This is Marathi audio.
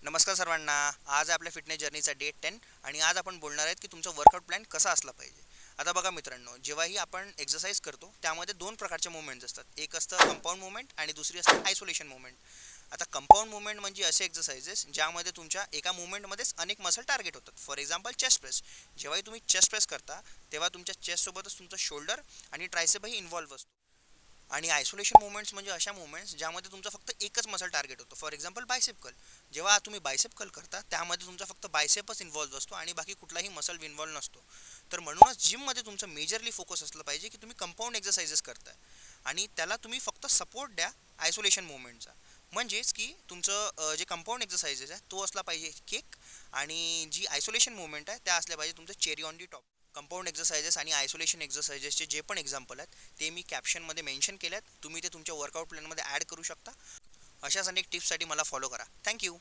नमस्कार सर्वांना. आज आहे आपल्या फिटनेस जर्नीचा डे 10 आणि आज आपण बोलणार आहेत की तुमचा वर्कआउट प्लॅन कसा असला पाहिजे. आता बघा मित्रांनो, जेव्हाही आपण एक्सरसाइज करतो त्यामध्ये दोन प्रकारचे मूवमेंट्स असतात. एक असतं कंपाऊंड मूवमेंट आणि दुसरी असते आयसोलेशन मूवमेंट. आता कंपाऊंड मूवमेंट म्हणजे असे एक्सरसाइजेस ज्यामध्ये तुमच्या एका मूवमेंटमध्येच अनेक मसल टार्गेट होतात. For example chest press. जेव्हाही तुम्ही चेस्ट प्रेस करता तेव्हा तुमच्या चेस्टसोबतच तुमचं शोल्डर आणि ट्रायसेपही इन्व्हॉल्व्ह असतो. आणि आयसोलेशन मुवमेंट्स म्हणजे अशा मुवमेंट्स ज्यामध्ये तुमचा फक्त एकच मसल टार्गेट होतो. For example bicep curl. जेव्हा तुम्ही बायसेप कर्ल करता त्यामध्ये तुमचा फक्त बायसेपच इन्व्हॉल्व्ह असतो आणि बाकी कुठलाही मसल इन्व्हॉल्व्ह नसतो. तर म्हणूनच जिममध्ये तुमचं मेजरली फोकस असलं पाहिजे की तुम्ही कंपाऊंड एक्सरसाइजेस करताय आणि त्याला तुम्ही फक्त सपोर्ट द्या आयसोलेशन मुवमेंटचा. म्हणजेच की तुमचं जे कंपाऊंड एक्सरसाइजेस आहे तो असला पाहिजे केक, आणि जी आयसोलेशन मुवमेंट आहे त्या असल्या पाहिजे तुमचं cherry on the top. Compound exercises आणि आयसोलेशन एक्सरसाइजेसचे जे पण एक्झाम्पल आहेत ते मी कॅप्शनमध्ये मेन्शन केल्यात. तुम्ही ते तुमच्या वर्कआउट प्लॅनमध्ये ॲड करू शकता. अशाच अनेक टिप्ससाठी मला फॉलो करा. थँक्यू.